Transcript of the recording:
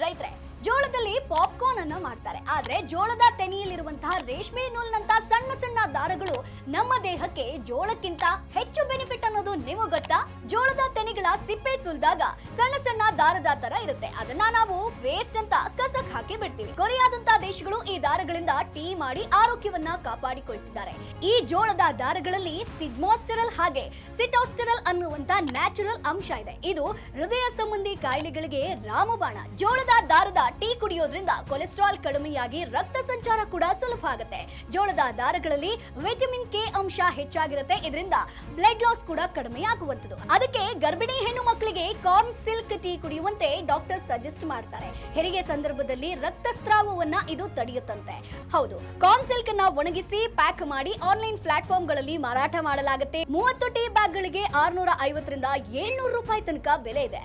ರೈತರೆ, ಜೋಳದಲ್ಲಿ ಪಾಪ್ಕಾರ್ನ್ ಅನ್ನ ಮಾಡ್ತಾರೆ. ಆದ್ರೆ ಜೋಳದ ತೆನೆಯಲ್ಲಿರುವಂತಹ ರೇಷ್ಮೆ ನೂಲಿನಂತ ಸಣ್ಣ ಸಣ್ಣ ದಾರಗಳು ನಮ್ಮ ದೇಹಕ್ಕೆ ಜೋಳಕ್ಕಿಂತ ಹೆಚ್ಚು ಬೆನಿಫಿಟ್ ಅನ್ನೋದು ನಿಮಗೆ ಗೊತ್ತಾ? ಜೋಳದ ತೆನೆಗಳ ಸಿಪ್ಪೆ ಸುಲಿದಾಗ ಸಣ್ಣ ಸಣ್ಣ ದಾರದ ತರ ಇರುತ್ತೆ. ಅದನ್ನ ನಾವು ವೇಸ್ಟ್ ಅಂತ ಕಸಕ್ ಹಾಕಿ ಬಿಡ್ತೀವಿ. ಕೊರಿಯಾದಂತ ದೇಶಗಳು ಈ ದಾರಗಳಿಂದ ಟೀ ಮಾಡಿ ಆರೋಗ್ಯವನ್ನ ಕಾಪಾಡಿಕೊಳ್ತಿದ್ದಾರೆ. ಈ ಜೋಳದ ದಾರಗಳಲ್ಲಿ ಸ್ಟಿಗ್ಮೋಸ್ಟೆರಲ್ ಹಾಗೆ ಸಿಟೋಸ್ಟೆರಲ್ ಅನ್ನುವಂತ ನ್ಯಾಚುರಲ್ ಅಂಶ ಇದೆ. ಇದು ಹೃದಯ ಸಂಬಂಧಿ ಕಾಯಿಲೆಗಳಿಗೆ ರಾಮಬಾಣ. ಜೋಳದ ದಾರದ ಟೀ ಕುಡಿಯೋದ್ರಿಂದ ಕೊಲೆಸ್ಟ್ರಾಲ್ ಕಡಿಮೆಯಾಗಿ ರಕ್ತ ಸಂಚಾರ ಕೂಡ ಸುಲಭ ಆಗುತ್ತೆ. ಜೋಳದ ದಾರಗಳಲ್ಲಿ ವಿಟಮಿನ್ ಕೆ ಅಂಶ ಹೆಚ್ಚಾಗಿರುತ್ತೆ. ಇದರಿಂದ ಬ್ಲಡ್ ಲಾಸ್ ಕೂಡ ಕಡಿಮೆ ಆಗುವಂತದ್ದು. ಅದಕ್ಕೆ ಗರ್ಭಿಣಿ ಹೆಣ್ಣು ಮಕ್ಕಳಿಗೆ ಕಾರ್ನ್ ಸಿಲ್ಕ್ ಟೀ ಕುಡಿಯುವಂತೆ ಡಾಕ್ಟರ್ ಸಜೆಸ್ಟ್ ಮಾಡ್ತಾರೆ. ಹೆರಿಗೆ ಸಂದರ್ಭದಲ್ಲಿ ರಕ್ತಸ್ರಾವವನ್ನ ಇದು ತಡೆಯುತ್ತಂತೆ. ಹೌದು, ಕಾರ್ನ್ ಸಿಲ್ಕ್ ಅನ್ನ ಒಣಗಿಸಿ ಪ್ಯಾಕ್ ಮಾಡಿ ಆನ್ಲೈನ್ ಪ್ಲಾಟ್ಫಾರ್ಮ್ ಗಳಲ್ಲಿ ಮಾರಾಟ ಮಾಡಲಾಗುತ್ತೆ. 30 ಟೀ ಬ್ಯಾಗ್ ಗಳಿಗೆ 650 ರಿಂದ 700 ರೂಪಾಯಿ ತನಕ ಬೆಲೆ ಇದೆ.